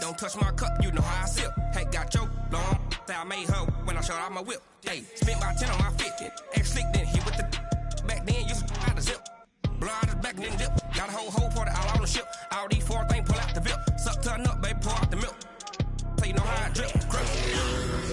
Don't touch my cup, you know how I sip. Hey, got your long. I made her when I showed out my whip. Hey, spent about 10 on my 50. Ex slick, then hit with the. Back then, used to out the zip. Blow out his back, then dip. Got a whole party all on the ship. All these four things pull out the VIP. Suck to a nut, baby, pour out the milk. So you know how I drip. Crush.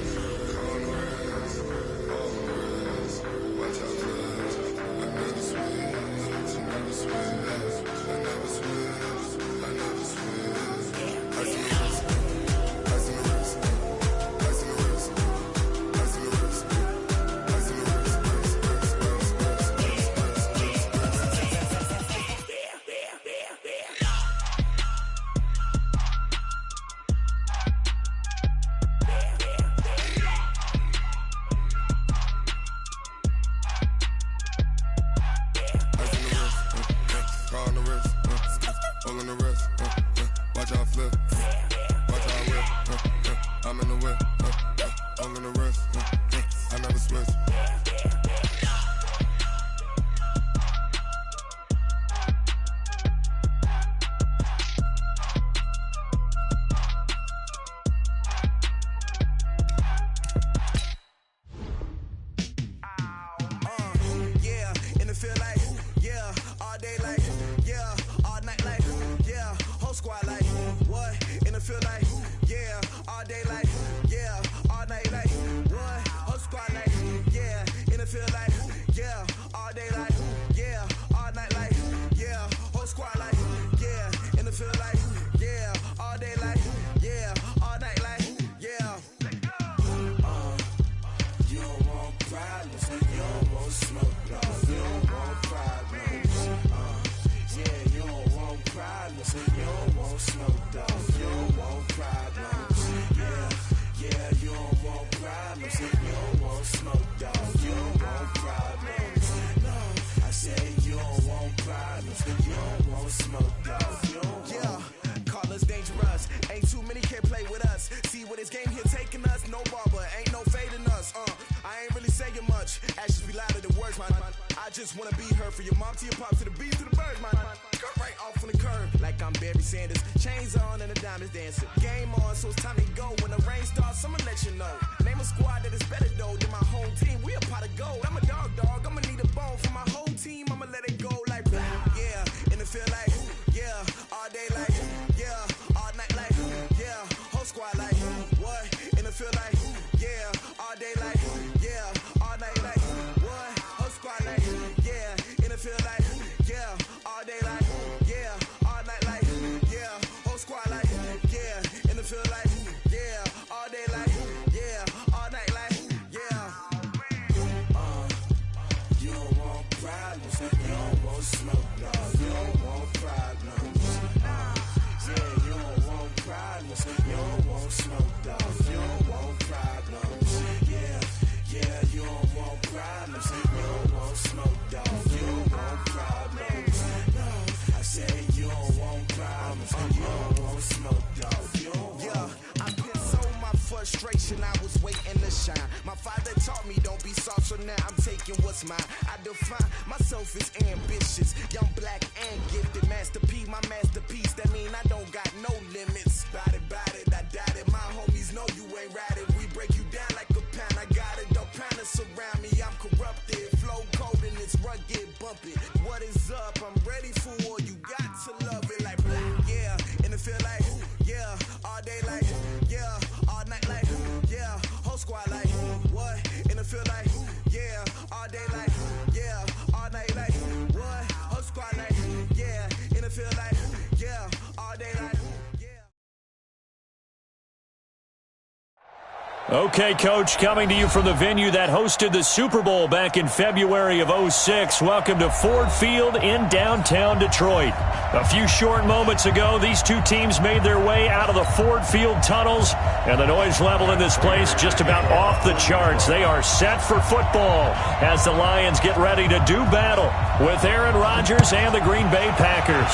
Okay, Coach, coming to you from the venue that hosted the Super Bowl back in February of '06. Welcome to Ford Field in downtown Detroit. A few short moments ago, these two teams made their way out of the Ford Field tunnels, and the noise level in this place just about off the charts. They are set for football as the Lions get ready to do battle with Aaron Rodgers and the Green Bay Packers.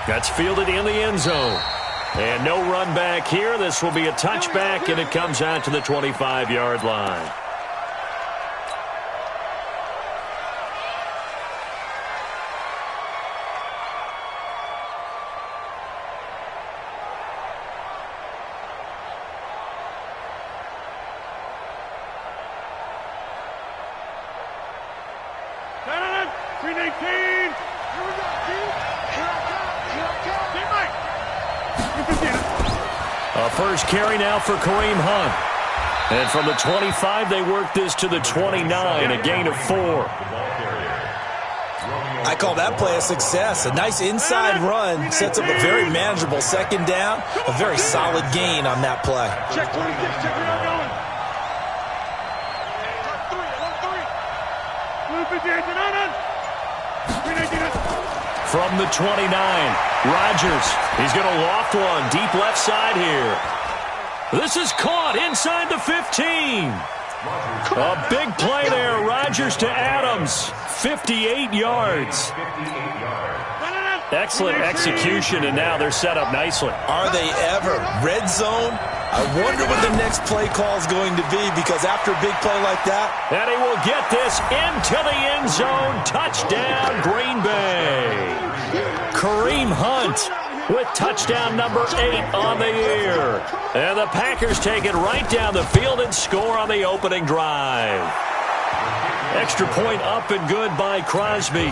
That's fielded in the end zone. And no run back here. This will be a touchback, and it comes out to the 25-yard line. A first carry now for Kareem Hunt. And from the 25, they work this to the 29, a gain of 4. I call that play a success. A nice inside run sets up a very manageable second down. A very solid gain on that play. Check 26, check where I'm going. From the 29, Rodgers. He's going to loft one deep left side here. This is caught inside the 15. A big play there. Rodgers to Adams. 58 yards. Excellent execution, and now they're set up nicely. Are they ever? Red zone? I wonder what the next play call is going to be, because after a big play like that. And he will get this into the end zone. Touchdown, Green Bay. Kareem Hunt with touchdown number 8 on the year. And the Packers take it right down the field and score on the opening drive. Extra point up and good by Crosby.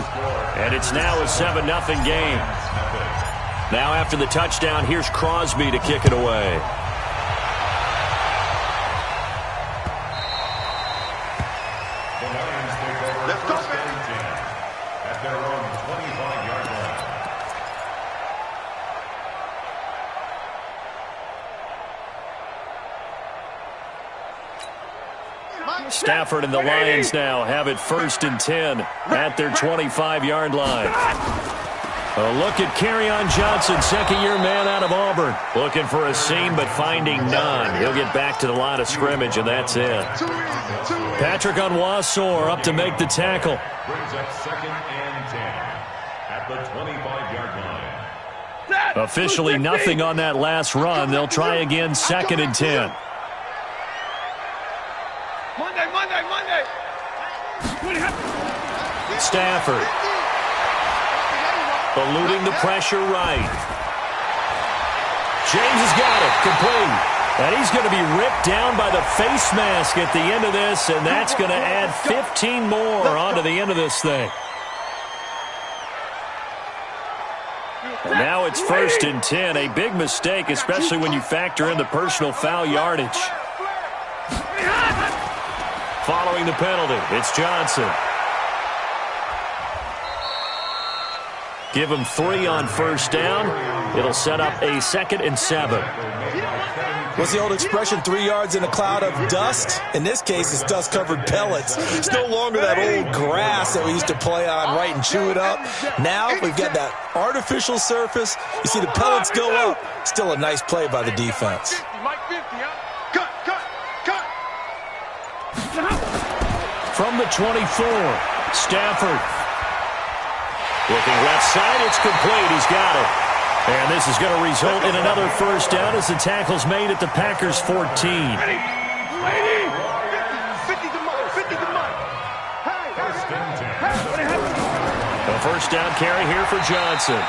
And it's now a 7-0 game. Now after the touchdown, here's Crosby to kick it away. Let's go, man. At their own 25-yard line. Stafford and the Lions now have it 1st and 10 at their 25-yard line. A look at Kerryon Johnson, second-year man out of Auburn. Looking for a seam, but finding none. He'll get back to the line of scrimmage, and that's it. Patrick Onwuasor up to make the tackle. Brings up 2nd and 10 at the 25-yard line. Officially nothing on that last run. They'll try again 2nd and 10. Monday. Stafford. Eluding the pressure right. James has got it. Complete. And he's going to be ripped down by the face mask at the end of this, and that's going to add 15 more onto the end of this thing. And now it's 1st and 10. A big mistake, especially when you factor in the personal foul yardage. Following the penalty, it's Johnson. Give him 3 on 1st down. It'll set up a 2nd and 7. What's the old expression, 3 yards in a cloud of dust? In this case, it's dust-covered pellets. It's no longer that old grass that we used to play on, right, and chew it up. Now we've got that artificial surface. You see the pellets go up. Still a nice play by the defense. From the 24, Stafford. Looking left side, it's complete. He's got it. And this is going to result in another 1st down as the tackle's made at the Packers' 14. 50 to mine. A 1st down carry here for Johnson.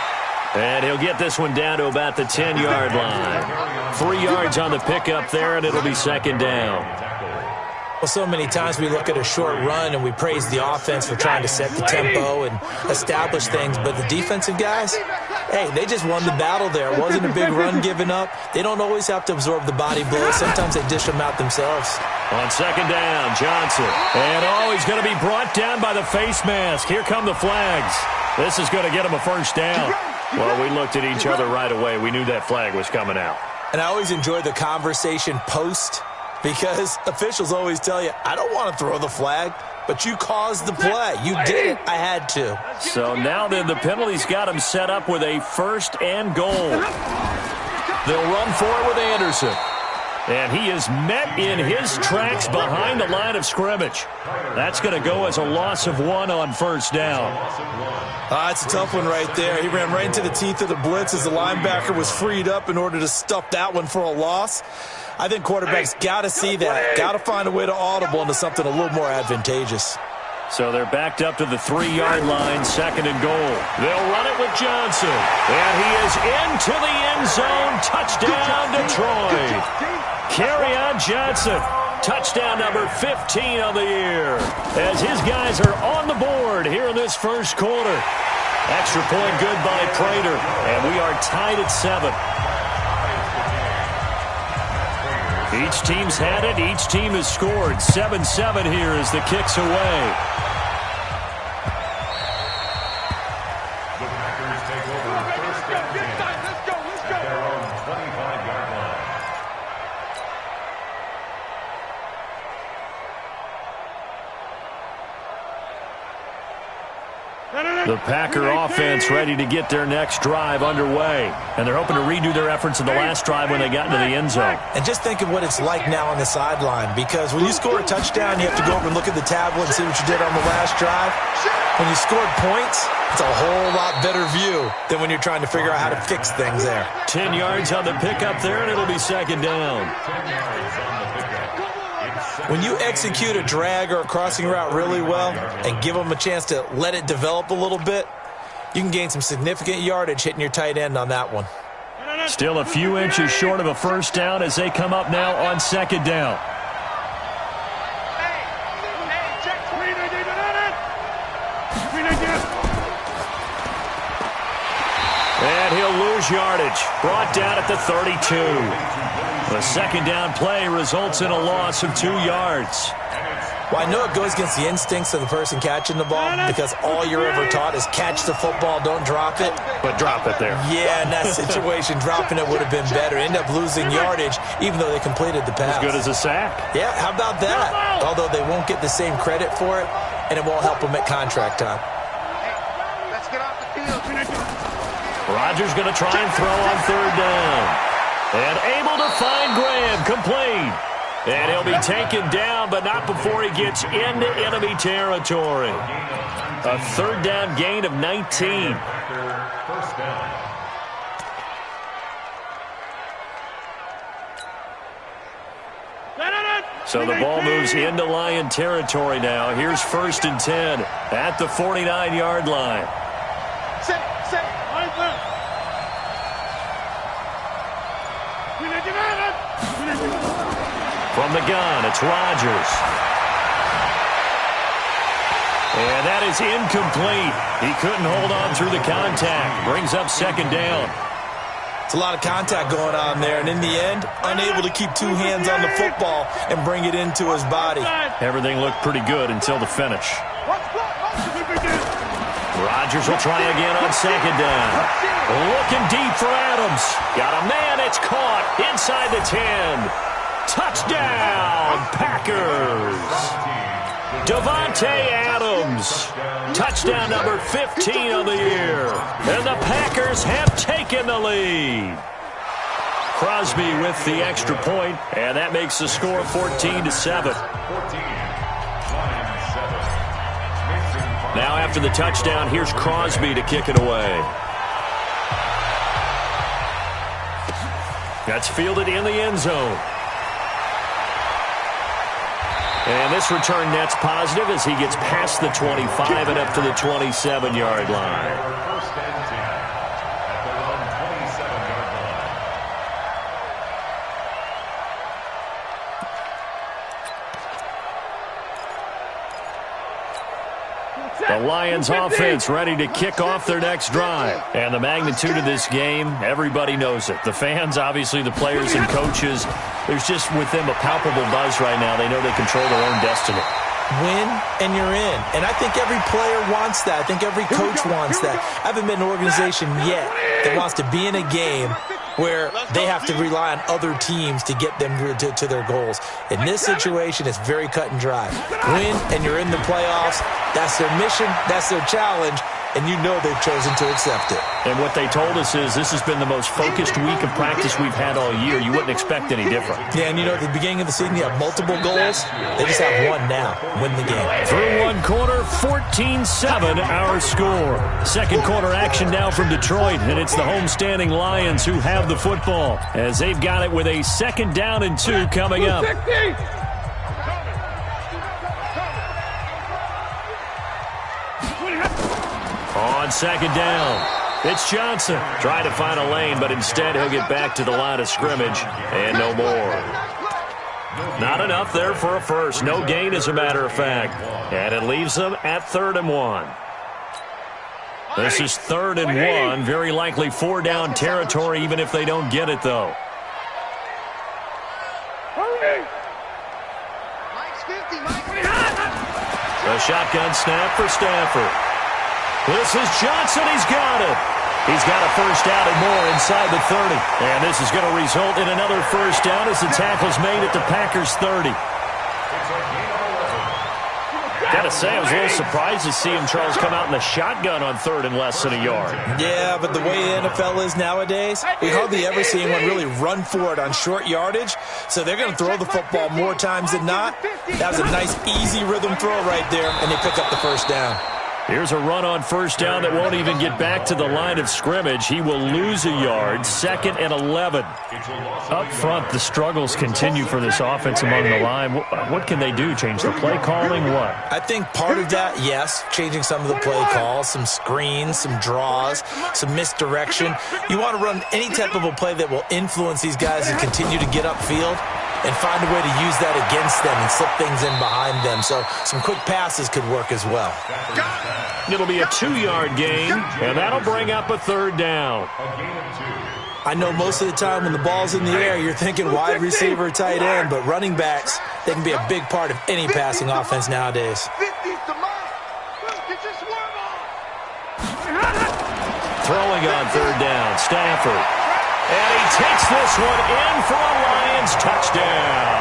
And he'll get this one down to about the 10-yard line. 3 yards on the pickup there, and it'll be 2nd down. Well, so many times we look at a short run and we praise the offense for trying to set the tempo and establish things, but the defensive guys, hey, they just won the battle there. It wasn't a big run given up. They don't always have to absorb the body blows. Sometimes they dish them out themselves. On 2nd down, Johnson. And he's going to be brought down by the face mask. Here come the flags. This is going to get him a 1st down. Well, we looked at each other right away. We knew that flag was coming out. And I always enjoy the conversation post, because officials always tell you, I don't want to throw the flag, but you caused the play. You did it. I had to. So now then the penalty's got him set up with a 1st and goal. They'll run for it with Anderson. And he is met in his tracks behind the line of scrimmage. That's going to go as a loss of 1 on 1st down. It's a tough one right there. He ran right into the teeth of the blitz as the linebacker was freed up in order to stuff that one for a loss. I think quarterbacks got to see that. Got to find a way to audible into something a little more advantageous. So they're backed up to the 3-yard line, 2nd and goal. They'll run it with Johnson. And he is into the end zone. Touchdown, Detroit. Kerryon Johnson. Touchdown number 15 on the year. As his guys are on the board here in this 1st quarter. Extra point good by Prater. And we are tied at 7. Each team's had it. Each team has scored. 7-7 here as the kick's away. The Packers take over first and 10 at their own 25-yard line. The Packer offense ready to get their next drive underway. And they're hoping to redo their efforts in the last drive when they got into the end zone. And just think of what it's like now on the sideline, because when you score a touchdown, you have to go over and look at the tablet and see what you did on the last drive. When you scored points, it's a whole lot better view than when you're trying to figure out how to fix things there. 10 yards on the pickup there, and it'll be second down. 10 yards on the pickup. When you execute a drag or a crossing route really well and give them a chance to let it develop a little bit, you can gain some significant yardage hitting your tight end on that one. Still a few inches short of a first down as they come up now on second down. And he'll lose yardage. Brought down at the 32. The second down play results in a loss of 2 yards. Well, I know it goes against the instincts of the person catching the ball, because all you're ever taught is catch the football, don't drop it. But drop it there. Yeah, in that situation, dropping it would have been better. End up losing yardage, even though they completed the pass. As good as a sack. Yeah, how about that? Although they won't get the same credit for it, and it won't help them at contract time. Let's get off the field. Rodgers going to try and throw on third down. And able to find Graham, complete. And he'll be taken down, but not before he gets into enemy territory. A third down gain of 19. First down. So the ball moves into Lion territory now. Here's first and 10 at the 49-yard line. From the gun, it's Rodgers. And that is incomplete. He couldn't hold on through the contact. Brings up second down. It's a lot of contact going on there, and in the end, unable to keep two hands on the football and bring it into his body. Everything looked pretty good until the finish. Rodgers will try again on second down. Looking deep for Adams. Got a man, it's caught inside the 10. Touchdown, Packers. Devontae Adams. Touchdown number 15 of the year. And the Packers have taken the lead. Crosby with the extra point, and that makes the score 14-7. Now after the touchdown, here's Crosby to kick it away. That's fielded in the end zone. And this return net's positive as he gets past the 25 and up to the 27-yard line. First and 10 at their own 27-yard line. The Lions offense ready to kick off their next drive. And the magnitude of this game, everybody knows it. The fans, obviously the players and coaches. There's just with them a palpable buzz right now. They know they control their own destiny. Win, and you're in. And I think every player wants that. I think every coach wants that. I haven't been an organization yet that wants to be in a game where they have to rely on other teams to get them to their goals. In this situation, it's very cut and dry. Win, and you're in the playoffs. That's their mission. That's their challenge. And you know they've chosen to accept it. And what they told us is this has been the most focused week of practice we've had all year. You wouldn't expect any different. Yeah, and you know, at the beginning of the season, you have multiple goals. They just have one now. Win the game. Through one quarter, 14-7 our score. Second quarter action now from Detroit, and it's the homestanding Lions who have the football as they've got it with a second down and 2 coming up. On second down, it's Johnson. Trying to find a lane, but instead he'll get back to the line of scrimmage and no more. Not enough there for a first. No gain, as a matter of fact. And it leaves them at 3rd and 1. This is 3rd and 1. Very likely 4 down territory, even if they don't get it, though. A shotgun snap for Stafford. This is Johnson. He's got it. He's got a first down and more inside the 30. And this is going to result in another first down as the tackle's made at the Packers' 30. Got to say, I was a little surprised to see him, Charles, come out in the shotgun on third and less than a yard. Yeah, but the way the NFL is nowadays, we hardly ever see anyone really run for it on short yardage. So they're going to throw the football more times than not. That was a nice, easy rhythm throw right there, and they pick up the first down. Here's a run on first down that won't even get back to the line of scrimmage. He will lose a yard, 2nd and 11. Up front, the struggles continue for this offense among the line. What can they do? Change the play calling? What? I think part of that, yes, changing some of the play calls, some screens, some draws, some misdirection. You want to run any type of a play that will influence these guys and continue to get upfield and find a way to use that against them and slip things in behind them. So some quick passes could work as well. It'll be a 2-yard gain, and that'll bring up a third down. I know most of the time when the ball's in the air, you're thinking wide receiver, tight end, but running backs, they can be a big part of any passing offense nowadays. Throwing on third down, Stafford. And he takes this one in for a Lions touchdown.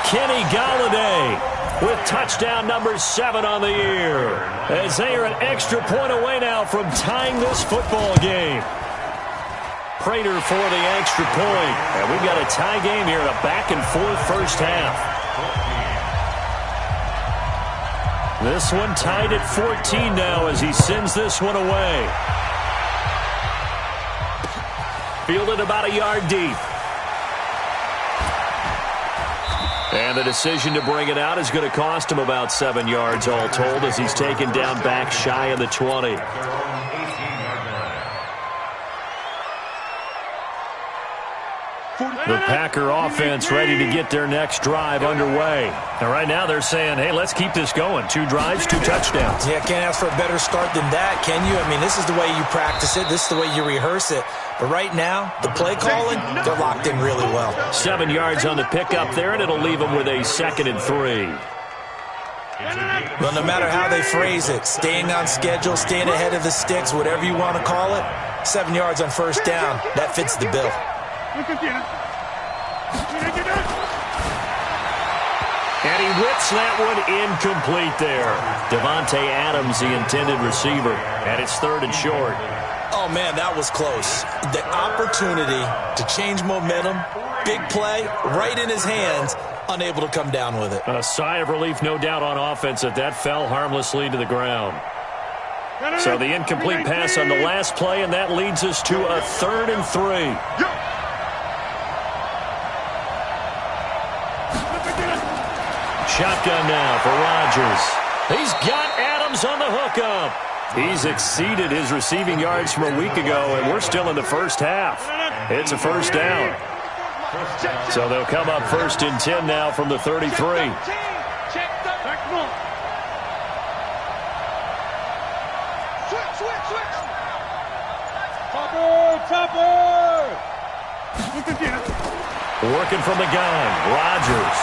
Kenny Golladay with touchdown number 7 on the year, as they are an extra point away now from tying this football game. Prater for the extra point. And we've got a tie game here in a back-and-forth first half. This one tied at 14 now as he sends this one away. Fielded about a yard deep. And the decision to bring it out is going to cost him about 7 yards all told as he's taken down back shy of the 20. The Packer offense ready to get their next drive underway. And right now they're saying, hey, let's keep this going. 2 drives, 2 touchdowns. Yeah, can't ask for a better start than that, can you? I mean, this is the way you practice it. This is the way you rehearse it. But right now, the play calling, they're locked in really well. 7 yards on the pickup there, and it'll leave them with a 2nd and 3. Well, no matter how they phrase it, staying on schedule, staying ahead of the sticks, whatever you want to call it, 7 yards on first down, that fits the bill. And he whips that one incomplete there. Devontae Adams, the intended receiver, and it's 3rd and short. Oh, man, that was close. The opportunity to change momentum, big play, right in his hands, unable to come down with it. A sigh of relief, no doubt, on offense that fell harmlessly to the ground. So the incomplete pass on the last play, and that leads us to a 3rd and 3. Shotgun now for Rodgers. He's got Adams on the hookup. He's exceeded his receiving yards from a week ago, and we're still in the first half. It's a first down. So they'll come up 1st and 10 now from the 33. Working from the gun, Rodgers.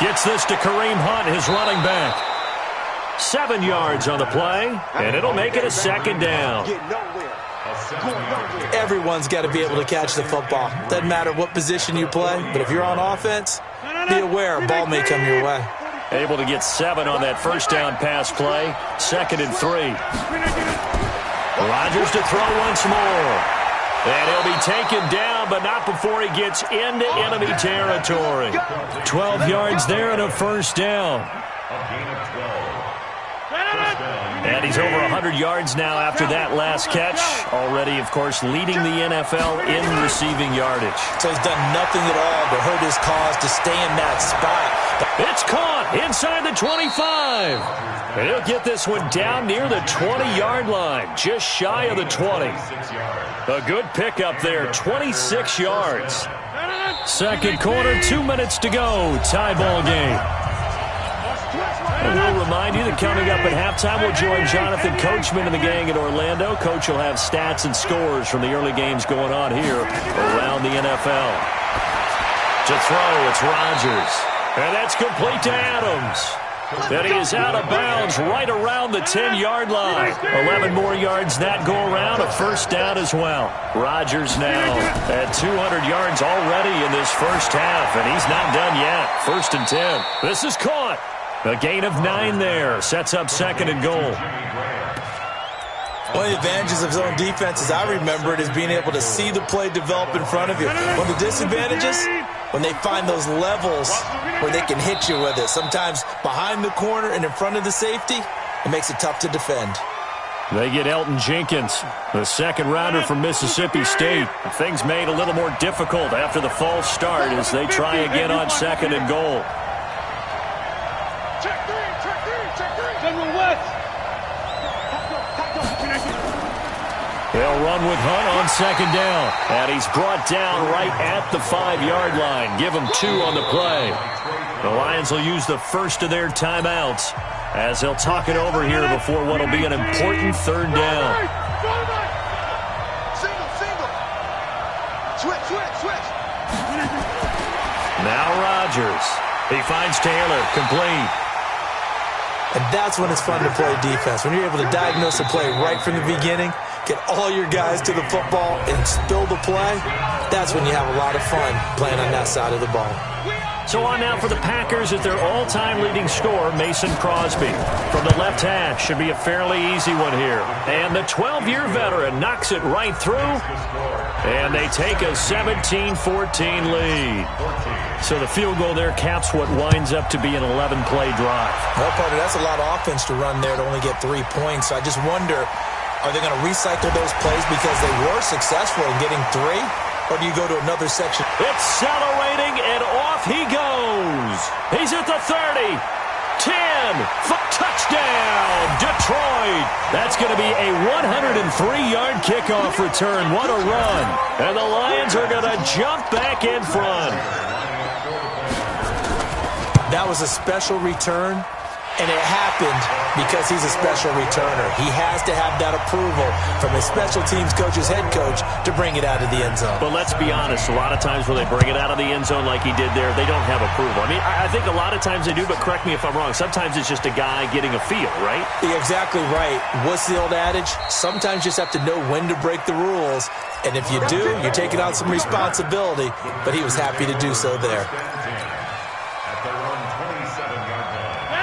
Gets this to Kareem Hunt, his running back. 7 yards on the play, and it'll make it a 2nd down. Everyone's got to be able to catch the football. Doesn't matter what position you play, but if you're on offense, be aware a ball may come your way. Able to get 7 on that first down pass play. 2nd and 3. Rodgers to throw once more. And he'll be taken down, but not before he gets into enemy territory. 12 yards there and a first down. And he's over 100 yards now after that last catch. Already, of course, leading the NFL in receiving yardage. So he's done nothing at all to hurt his cause to stay in that spot. It's caught inside the 25. And he'll get this one down near the 20-yard line, just shy of the 20. A good pickup there, 26 yards. Second quarter, 2 minutes to go. Tie ball game. And we'll remind you that coming up at halftime, we'll join Jonathan Coachman and the gang in Orlando. Coach will have stats and scores from the early games going on here around the NFL. To throw, it's Rodgers. And that's complete to Adams. And he is out of bounds right around the 10-yard line. 11 more yards that go around, a first down as well. Rodgers now at 200 yards already in this first half, and he's not done yet. 1st and 10. This is caught. A gain of 9 there. Sets up 2nd and goal. One of the advantages of zone defense, as I remember it, is being able to see the play develop in front of you. One of the disadvantages, when they find those levels where they can hit you with it. Sometimes behind the corner and in front of the safety, it makes it tough to defend. They get Elton Jenkins, the second-rounder from Mississippi State. Things made a little more difficult after the false start as they try again on 2nd and goal. Check three. General West. They'll run with Hunt on 2nd down. And he's brought down right at the 5-yard line. Give him 2 on the play. The Lions will use the first of their timeouts as they'll talk it over here before what will be an important 3rd down. Single. Switch. Now Rodgers. He finds Taylor, complete. And that's when it's fun to play defense. When you're able to diagnose a play right from the beginning, get all your guys to the football and spill the play, that's when you have a lot of fun playing on that side of the ball. So on now for the Packers at their all-time leading scorer, Mason Crosby. From the left hash, should be a fairly easy one here. And the 12-year veteran knocks it right through. And they take a 17-14 lead. So the field goal there caps what winds up to be an 11-play drive. Well, Parker, that's a lot of offense to run there to only get 3 points. So I just wonder, are they going to recycle those plays because they were successful in getting 3? Or do you go to another section? Accelerating, and off he goes. He's at the 30. 10. Touchdown, Detroit. That's going to be a 103-yard kickoff return. What a run. And the Lions are going to jump back in front. That was a special return, and it happened because he's a special returner. He has to have that approval from his special teams coach's head coach to bring it out of the end zone. But let's be honest, a lot of times when they bring it out of the end zone like he did there, they don't have approval. I mean, I think a lot of times they do, but correct me if I'm wrong. Sometimes it's just a guy getting a feel, right? You're exactly right. What's the old adage? Sometimes you just have to know when to break the rules, and if you do, you're taking on some responsibility, but he was happy to do so there.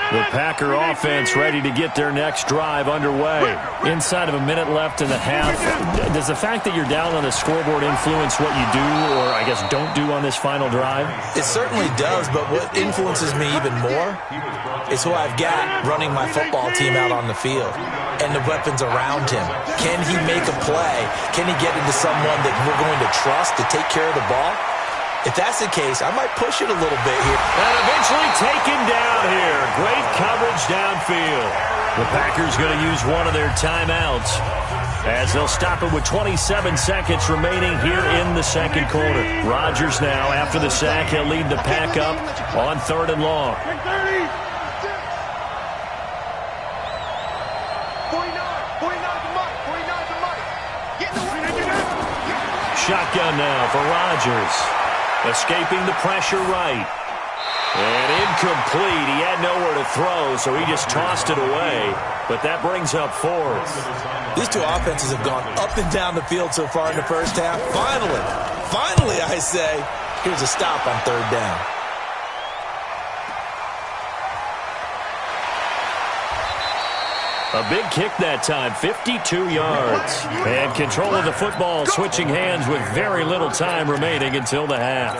The Packer offense ready to get their next drive underway. Inside of a minute left in the half. Does the fact that you're down on the scoreboard influence what you do or, I guess, don't do on this final drive? It certainly does, but what influences me even more is who I've got running my football team out on the field and the weapons around him. Can he make a play? Can he get into someone that we're going to trust to take care of the ball? If that's the case, I might push it a little bit here. And eventually taken down here. Great coverage downfield. The Packers going to use one of their timeouts as they'll stop it with 27 seconds remaining here in the 2nd quarter. Rodgers now, after the sack, he'll lead the Pack up on 3rd and long. 49 to Mike. Get in the way. Shotgun now for Rodgers. Escaping the pressure right. And incomplete. He had nowhere to throw, so he just tossed it away. But that brings up 4th. These two offenses have gone up and down the field so far in the first half. Finally, I say, here's a stop on 3rd down. A big kick that time, 52 yards. And control of the football switching hands with very little time remaining until the half.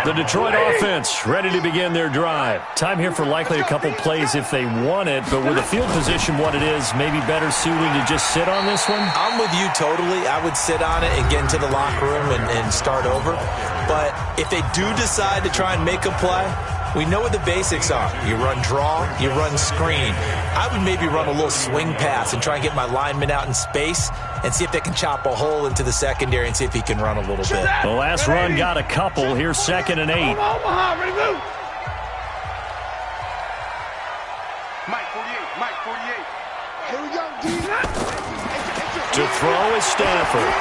The Detroit offense ready to begin their drive. Time here for likely a couple plays if they want it, but with the field position what it is, maybe better suited to just sit on this one? I'm with you totally. I would sit on it and get into the locker room and start over. But if they do decide to try and make a play, we know what the basics are. You run draw, you run screen. I would maybe run a little swing pass and try and get my lineman out in space and see if they can chop a hole into the secondary and see if he can run a little bit. The last run got a couple. Here's 2nd and 8. Mike 48. Here we go, D. To throw is Stafford.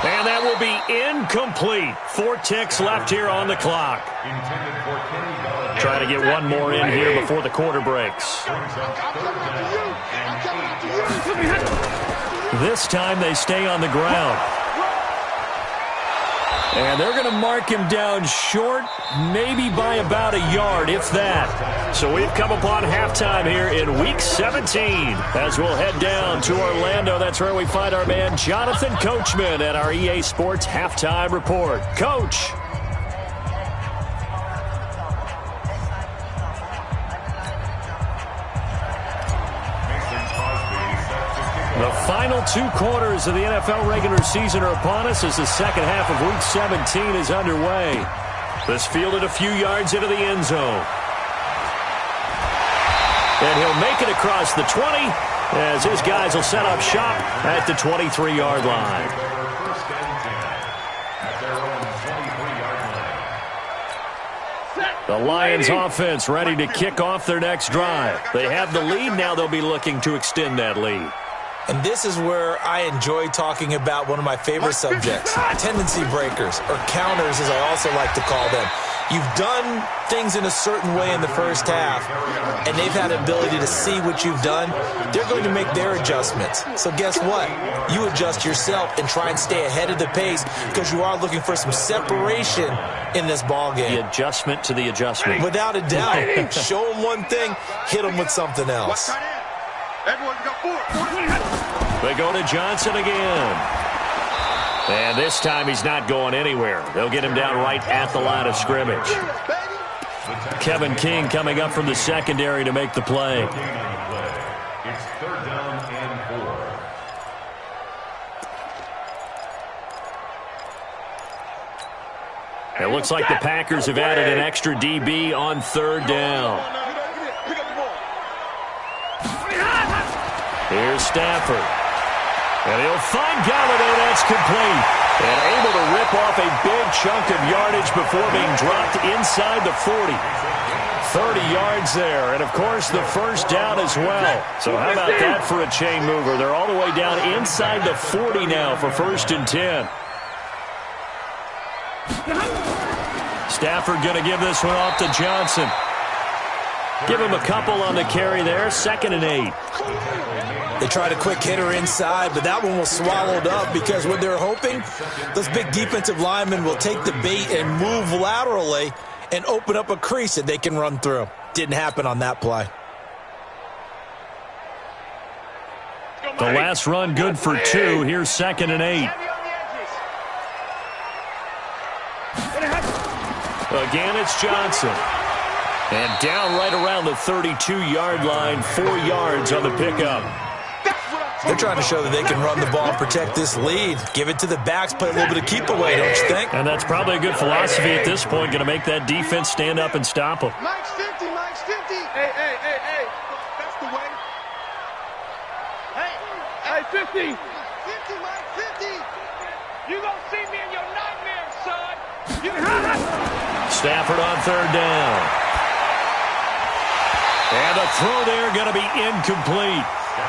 And that will be incomplete. 4 ticks left here on the clock. Try to get one more in here before the quarter breaks. This time they stay on the ground. And they're going to mark him down short, maybe by about a yard, if that. So we've come upon halftime here in Week 17. As we'll head down to Orlando, that's where we find our man Jonathan Coachman at our EA Sports Halftime Report. Coach. The final 2 quarters of the NFL regular season are upon us as the second half of Week 17 is underway. This fielded a few yards into the end zone. And he'll make it across the 20 as his guys will set up shop at the 23-yard line. The Lions offense ready to kick off their next drive. They have the lead. Now they'll be looking to extend that lead. And this is where I enjoy talking about one of my favorite subjects, tendency breakers, or counters as I also like to call them. You've done things in a certain way in the first half, and they've had the ability to see what you've done. They're going to make their adjustments. So guess what? You adjust yourself and try and stay ahead of the pace because you are looking for some separation in this ball game. The adjustment to the adjustment. Without a doubt. Show them one thing, hit them with something else. Everyone's got 4. They go to Johnson again. And this time he's not going anywhere. They'll get him down right at the line of scrimmage. Kevin King coming up from the secondary to make the play. It's 3rd down and 4. It looks like the Packers have added an extra DB on 3rd down. Here's Stafford. And he'll find Galladay. That's complete. And able to rip off a big chunk of yardage before being dropped inside the 40. 30 yards there. And, of course, the first down as well. So how about that for a chain mover? They're all the way down inside the 40 now for 1st and 10. Stafford going to give this one off to Johnson. Give him a couple on the carry there. 2nd and 8. They tried a quick hitter inside, but that one was swallowed up because what they're hoping, those big defensive linemen will take the bait and move laterally and open up a crease that they can run through. Didn't happen on that play. The last run good for 2. Here's 2nd and 8. Again, it's Johnson. And down right around the 32-yard line, 4 yards on the pickup. They're trying to show that they can run the ball and protect this lead. Give it to the backs, play a little bit of keep away, don't you think? And that's probably a good philosophy at this point, going to make that defense stand up and stop them. Mike's 50, Mike's 50. Hey. That's the way. Hey, 50. 50, Mike, 50. You gonna see me in your nightmares, son. Stafford on 3rd down. And a throw there going to be incomplete.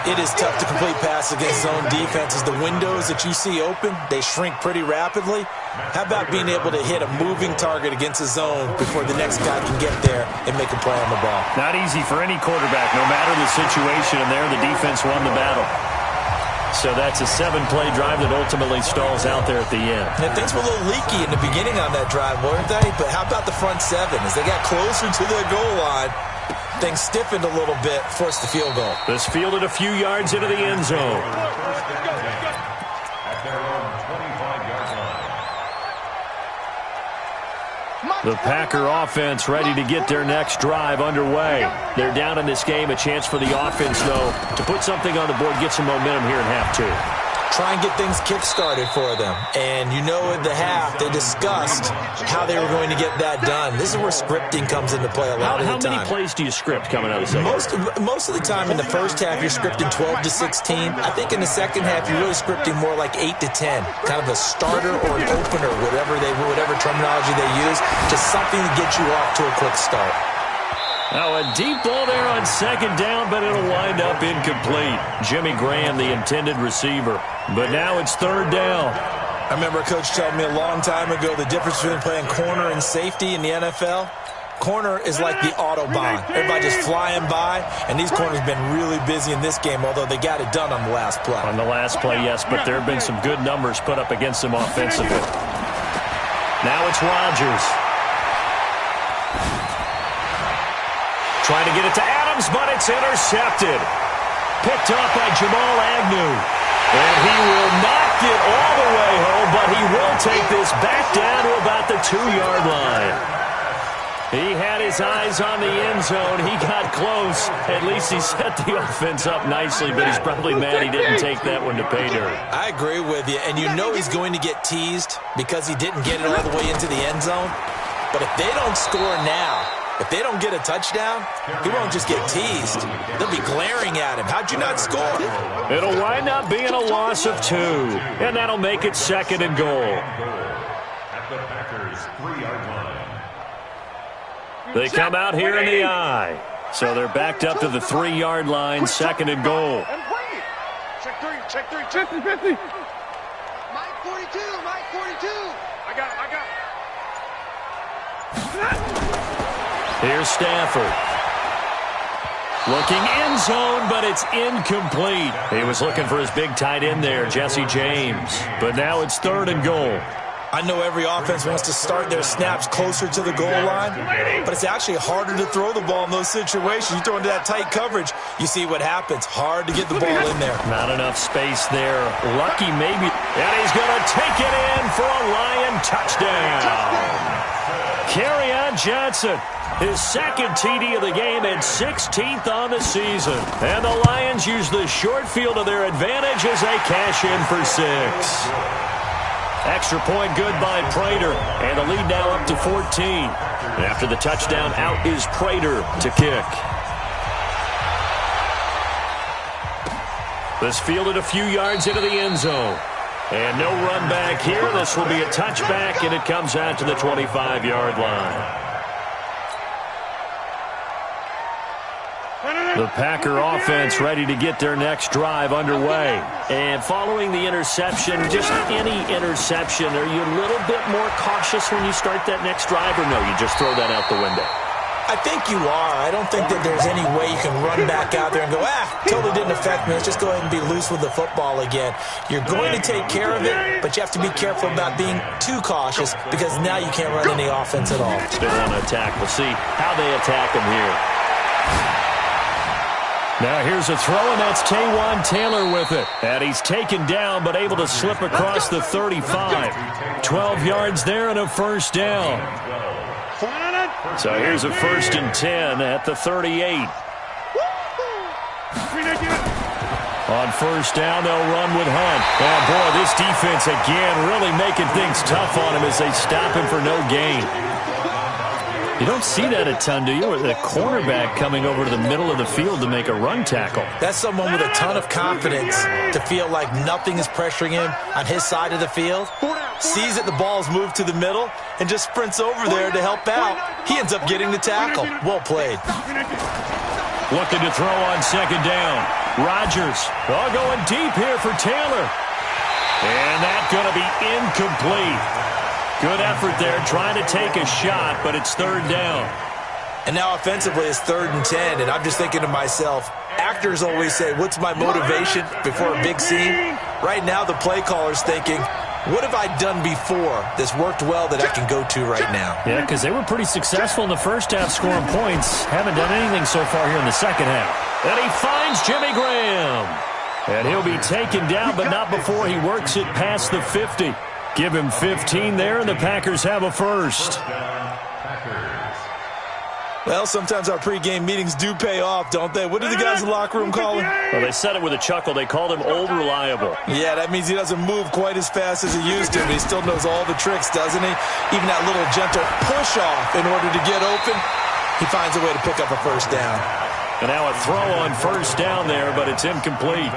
It is tough to complete pass against zone defenses. The windows that you see open, they shrink pretty rapidly. How about being able to hit a moving target against a zone before the next guy can get there and make a play on the ball? Not easy for any quarterback, no matter the situation, and there the defense won the battle. So that's a 7-play drive that ultimately stalls out there at the end. And things were a little leaky in the beginning on that drive, weren't they? But how about the front 7? As they got closer to their goal line, things stiffened a little bit, forced the field goal. This fielded a few yards into the end zone. At their own 25-yard line. The Packer offense ready to get their next drive underway. They're down in this game. A chance for the offense, though, to put something on the board, get some momentum here in half 2. Try and get things kick-started for them. And you know at the half, they discussed how they were going to get that done. This is where scripting comes into play a lot of the time. How many plays do you script coming out of the second? Most of the time in the first half, you're scripting 12 to 16. I think in the second half, you're really scripting more like 8 to 10. Kind of a starter or an opener, whatever terminology they use, just something to get you off to a quick start. Now a deep ball there on 2nd down, but it'll wind up incomplete. Jimmy Graham, the intended receiver. But now it's 3rd down. I remember a coach telling me a long time ago the difference between playing corner and safety in the NFL. Corner is like the Autobahn. Everybody just flying by, and these corners have been really busy in this game, although they got it done on the last play. On the last play, yes, but there have been some good numbers put up against them offensively. Now it's Rodgers. Trying to get it to Adams, but it's intercepted. Picked up by Jamal Agnew. And he will not get all the way home, but he will take this back down to about the 2-yard line. He had his eyes on the end zone. He got close. At least he set the offense up nicely, but he's probably mad he didn't take that one to pay dirt. I agree with you, and you know he's going to get teased because he didn't get it all the way into the end zone. But if they don't score now, if they don't get a touchdown, he won't just get teased. They'll be glaring at him. How'd you not score? It'll wind up being a loss of 2, and that'll make it 2nd and goal. At the Packers' 3-yard line. They come out here in the eye. So they're backed up to the 3-yard line, 2nd and goal. Check 3, check 3, check 50. Mike 42, Mike 42. I got it. Here's Stafford. Looking end zone, but it's incomplete. He was looking for his big tight end there, Jesse James. But now it's 3rd and goal. I know every offense wants to start their snaps closer to the goal line, but it's actually harder to throw the ball in those situations. You throw into that tight coverage, you see what happens. Hard to get the ball in there. Not enough space there. Lucky maybe. And he's going to take it in for a Lion touchdown. Kerryon Johnson, his 2nd TD of the game and 16th on the season. And the Lions use the short field to their advantage as they cash in for 6. Extra point good by Prater, and the lead now up to 14. After the touchdown, out is Prater to kick. This fielded a few yards into the end zone. And no run back here. This will be a touchback, and it comes out to the 25-yard line. The Packer offense ready to get their next drive underway. And following the interception, just any interception, are you a little bit more cautious when you start that next drive, or no, you just throw that out the window? I think you are. I don't think that there's any way you can run back out there and go, totally didn't affect me. Let's just go ahead and be loose with the football again. You're going to take care of it, but you have to be careful about being too cautious because now you can't run any offense at all. Still on attack. We'll see how they attack him here. Now here's a throw, and that's Taywan Taylor with it. And he's taken down, but able to slip across the 35. 12 yards there and a 1st down. So here's a 1st and 10 at the 38. On 1st down, they'll run with Hunt. Oh, boy, this defense again really making things tough on him as they stop him for no gain. You don't see that a ton, do you? With a cornerback coming over to the middle of the field to make a run tackle. That's someone with a ton of confidence to feel like nothing is pressuring him on his side of the field. Sees that the ball's moved to the middle and just sprints over there to help out. He ends up getting the tackle. Well played. Looking to throw on 2nd down. Rodgers going deep here for Taylor. And that's going to be incomplete. Good effort there, trying to take a shot, but it's 3rd down. And now offensively it's 3rd and 10, and I'm just thinking to myself, actors always say, what's my motivation before a big scene? Right now the play caller's thinking, what have I done before that's worked well that I can go to right now? Yeah, because they were pretty successful in the first half scoring points. Haven't done anything so far here in the second half. And he finds Jimmy Graham. And he'll be taken down, but not before he works it past the 50. Give him 15 there, and the Packers have a 1st. Well, sometimes our pregame meetings do pay off, don't they? What do the guys in the locker room call him? Well, they said it with a chuckle. They called him Old Reliable. Yeah, that means he doesn't move quite as fast as he used to, but he still knows all the tricks, doesn't he? Even that little gentle push-off in order to get open, he finds a way to pick up a 1st down. And now a throw on 1st down there, but it's incomplete.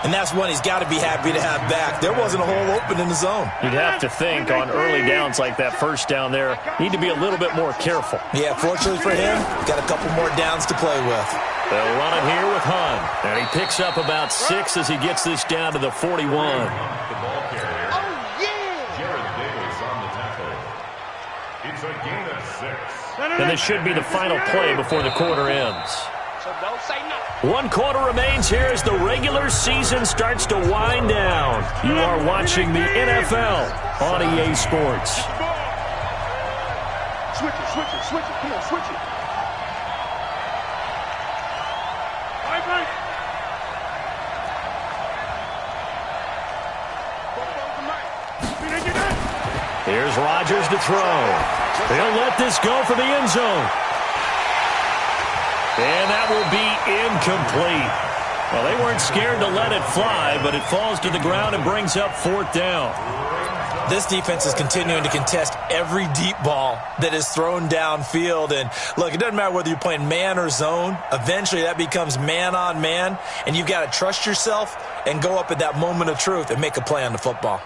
And that's one he's got to be happy to have back. There wasn't a hole open in the zone. You'd have to think on early downs like that 1st down there, need to be a little bit more careful. Yeah, fortunately for him, got a couple more downs to play with. They'll run it here with Hunt. And he picks up about 6 as he gets this down to the 41. Oh, yeah! It's a gain of 6. And this should be the final play before the quarter ends. So don't say nothing. One quarter remains here as the regular season starts to wind down. You are watching the NFL on EA Sports. Switch it, switch it, switch it. Come on, switch it. Right. Here's Rodgers to throw. They'll let this go for the end zone. And that will be incomplete. Well, they weren't scared to let it fly, but it falls to the ground and brings up 4th down. This defense is continuing to contest every deep ball that is thrown downfield. And, look, it doesn't matter whether you're playing man or zone. Eventually, that becomes man-on-man, and you've got to trust yourself and go up at that moment of truth and make a play on the football.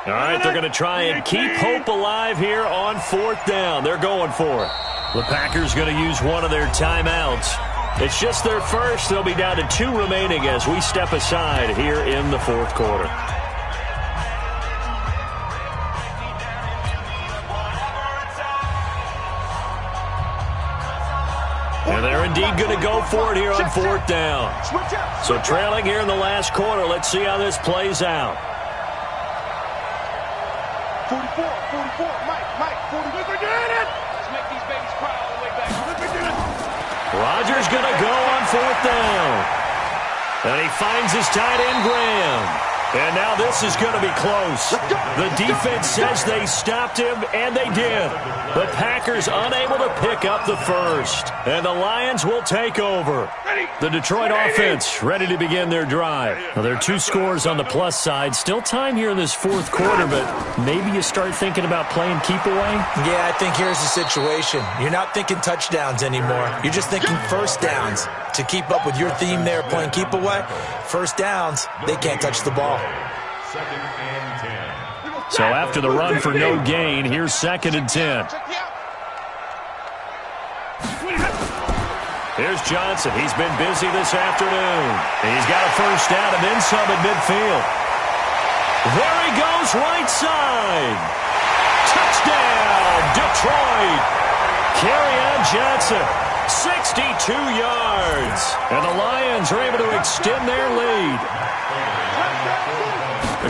All right, they're going to try and keep hope alive here on 4th down. They're going for it. The Packers going to use one of their timeouts. It's just their first. They'll be down to 2 remaining as we step aside here in the 4th quarter. And they're indeed going to go for it here on 4th down. So trailing here in the last quarter. Let's see how this plays out. 44, Mike, 44. Let's make these babies cry all the way back. Rodgers going to go on 4th down. And he finds his tight end, Graham. And now this is going to be close. The defense says they stopped him, and they did. The Packers unable to pick up the first. And the Lions will take over. The Detroit offense ready to begin their drive. Well, there are 2 scores on the plus side. Still time here in this 4th quarter, but maybe you start thinking about playing keep away? Yeah, I think here's the situation. You're not thinking touchdowns anymore. You're just thinking first downs. To keep up with your theme there, playing keep away, first downs, they can't touch the ball. 2nd and 10. So after the run for no gain, here's 2nd and 10. Here's Johnson. He's been busy this afternoon. He's got a first down and then some at midfield. There he goes, right side. Touchdown, Detroit. Kerryon Johnson, 62 yards. And the Lions are able to extend their lead.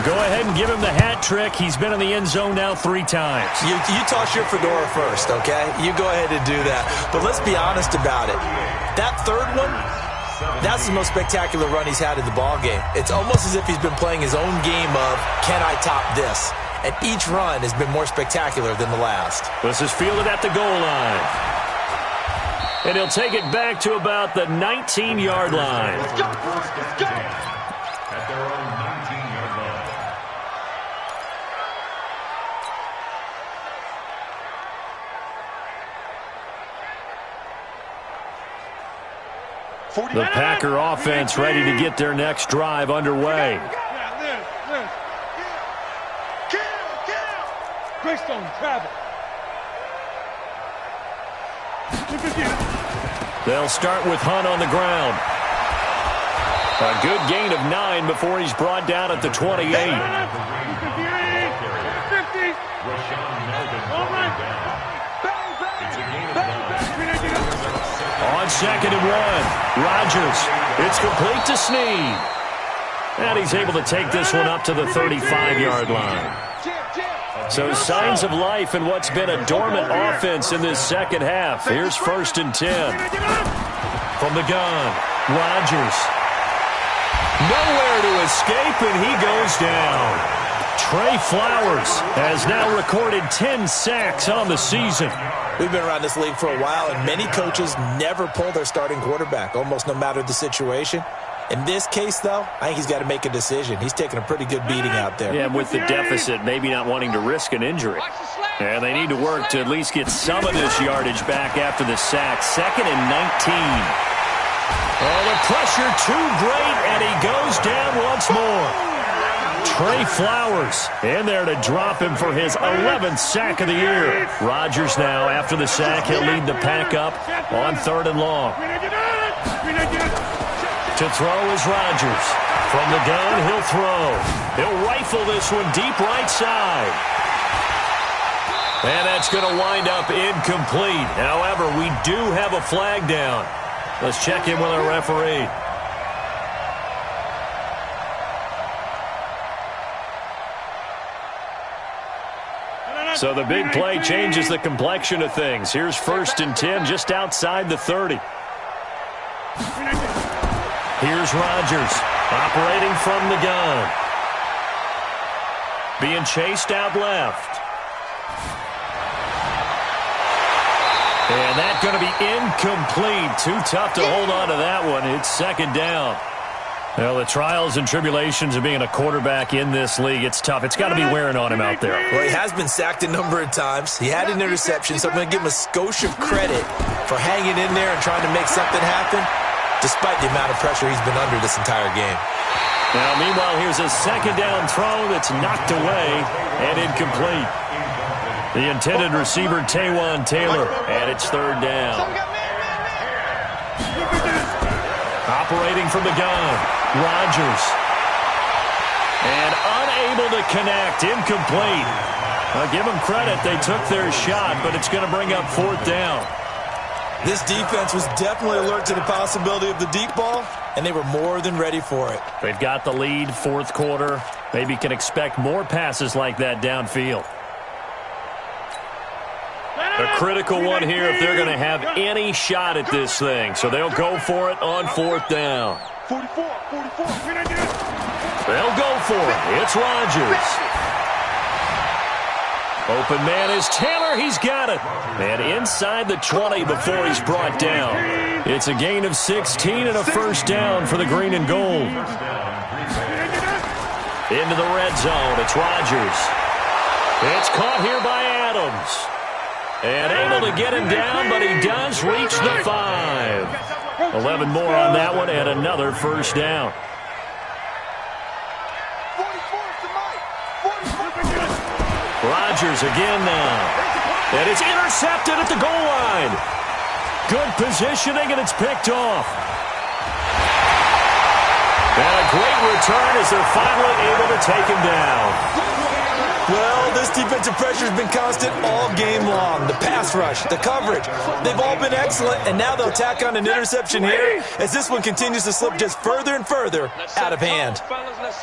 Go ahead and give him the hat trick. He's been in the end zone now 3 times. You toss your fedora first, okay? You go ahead and do that. But let's be honest about it. That 3rd one, that's the most spectacular run he's had in the ballgame. It's almost as if he's been playing his own game of, can I top this? And each run has been more spectacular than the last. This is fielded at the goal line. And he'll take it back to about the 19-yard line. At their own 19-yard line. The Packer offense ready to get their next drive underway. Greystone, travel. They'll start with Hunt on the ground. A good gain of 9 before he's brought down at the 28. On 2nd and 1, Rodgers. It's complete to Snead. And he's able to take this one up to the 35-yard line. So signs of life in what's been a dormant offense in this second half. Here's 1st and 10. From the gun, Rodgers. Nowhere to escape, and he goes down. Trey Flowers has now recorded 10 sacks on the season. We've been around this league for a while, and many coaches never pull their starting quarterback, almost no matter the situation. In this case, though, I think he's got to make a decision. He's taking a pretty good beating out there. Yeah, with the deficit, maybe not wanting to risk an injury. And they need to work to at least get some of this yardage back after the sack. 2nd and 19. Oh, the pressure too great, and he goes down once more. Trey Flowers in there to drop him for his 11th sack of the year. Rodgers now, after the sack, he'll lead the pack up on 3rd and long. To throw is Rodgers. From the gun, he'll throw. He'll rifle this one deep right side. And that's going to wind up incomplete. However, we do have a flag down. Let's check in with our referee. So the big play changes the complexion of things. Here's 1st and 10 just outside the 30. Here's Rodgers operating from the gun. Being chased out left. And that's going to be incomplete. Too tough to hold on to that one. It's 2nd down. Well, the trials and tribulations of being a quarterback in this league, it's tough. It's got to be wearing on him out there. Well, he has been sacked a number of times. He had an interception, so I'm going to give him a skosh of credit for hanging in there and trying to make something happen, despite the amount of pressure he's been under this entire game. Now, meanwhile, here's a 2nd down throw that's knocked away and incomplete. The intended receiver, Taywan Taylor, and it's 3rd down. Operating from the gun, Rodgers. And unable to connect, incomplete. I'll give them credit, they took their shot, but it's going to bring up 4th down. This defense was definitely alert to the possibility of the deep ball, and they were more than ready for it. They've got the lead, 4th quarter. Maybe can expect more passes like that downfield. A critical one here if they're going to have any shot at this thing. So they'll go for it on 4th down. 44. They'll go for it. It's Rodgers. Open man is Taylor. He's got it. And inside the 20 before he's brought down. It's a gain of 16 and a 1st down for the green and gold. Into the red zone. It's Rodgers. It's caught here by Adams. And able to get him down, but he does reach the 5. 11 more on that one, and another 1st down. Rodgers again now. And it's intercepted at the goal line. Good positioning, and it's picked off. And a great return as they're finally able to take him down. Well, this defensive pressure has been constant all game long. The pass rush, the coverage, they've all been excellent, and now they'll tack on an interception here as this one continues to slip just further and further out of hand.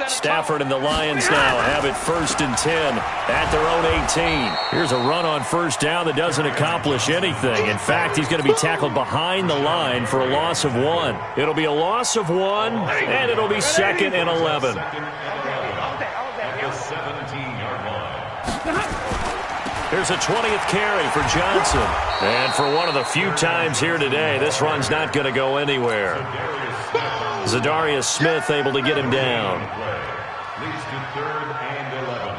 Stafford and the Lions now have it 1st and 10 at their own 18. Here's a run on 1st down that doesn't accomplish anything. In fact, he's going to be tackled behind the line for a loss of 1. It'll be a loss of 1, and it'll be 2nd and 11. Here's a 20th carry for Johnson. And for one of the few times here today, this run's not going to go anywhere. Zadarius Smith able to get him down. Leads to 3rd and 11.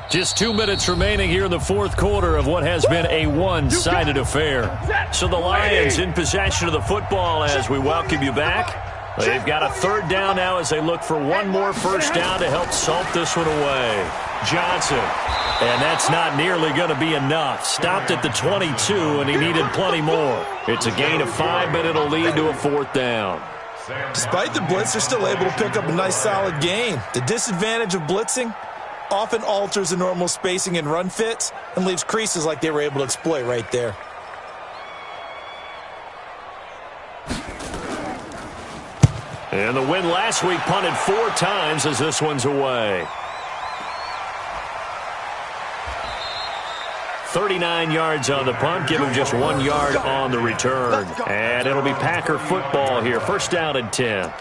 Just 2 minutes remaining here in the 4th quarter of what has been a one-sided affair. So the Lions in possession of the football as we welcome you back. They've got a 3rd down now as they look for one more 1st down to help salt this one away. Johnson. And that's not nearly going to be enough. Stopped at the 22, and he needed plenty more. It's a gain of 5, but it'll lead to a 4th down. Despite the blitz, they're still able to pick up a nice solid gain. The disadvantage of blitzing often alters the normal spacing and run fits and leaves creases like they were able to exploit right there. And the win last week punted 4 times as this one's away. 39 yards on the punt, give him just 1 yard on the return. And it'll be Packer football here. 1st down and 10.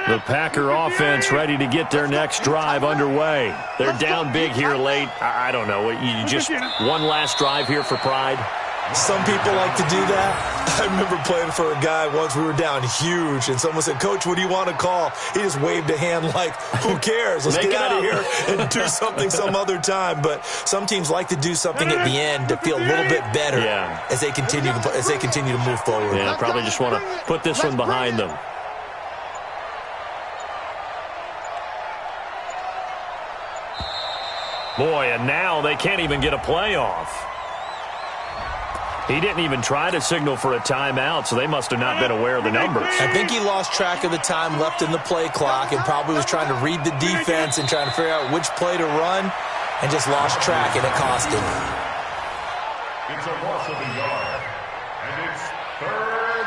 The Packer offense ready to get their next drive underway. They're down big here late. I don't know. You just one last drive here for pride? Some people like to do that. I remember playing for a guy once. We were down huge, and someone said, "Coach, what do you want to call?" He just waved a hand like, "Who cares? Let's get out of here and do something some other time." But some teams like to do something at the end to feel a little bit better as they continue to move forward. Yeah, probably just want to put this one behind them. Boy, and now they can't even get a playoff. He didn't even try to signal for a timeout, so they must have not been aware of the numbers. I think he lost track of the time left in the play clock and probably was trying to read the defense and trying to figure out which play to run and just lost track, and it cost him. It's a loss of a yard, and it's third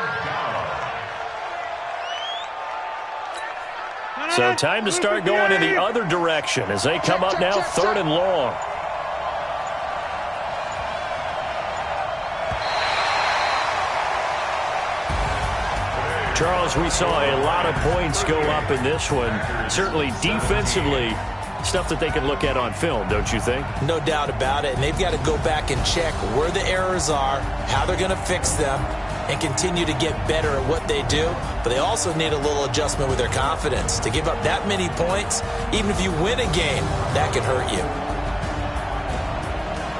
down. So time to start going in the other direction as they come up now 3rd and long. Charles, we saw a lot of points go up in this one. Certainly defensively, stuff that they can look at on film, don't you think? No doubt about it. And they've got to go back and check where the errors are, how they're going to fix them, and continue to get better at what they do. But they also need a little adjustment with their confidence. To give up that many points, even if you win a game, that can hurt you.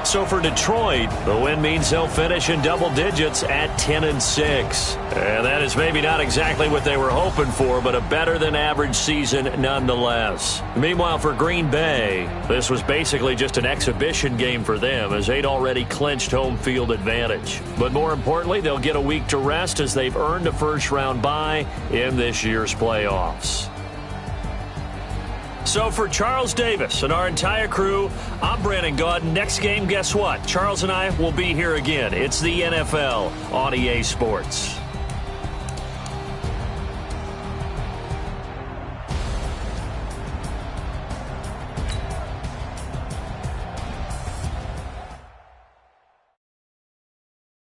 So for Detroit, the win means they'll finish in double digits at 10-6. And that is maybe not exactly what they were hoping for, but a better than average season nonetheless. Meanwhile, for Green Bay, this was basically just an exhibition game for them as they'd already clinched home field advantage. But more importantly, they'll get a week to rest as they've earned a first-round bye in this year's playoffs. So for Charles Davis and our entire crew, I'm Brandon Gaudin. Next game, guess what? Charles and I will be here again. It's the NFL on EA Sports.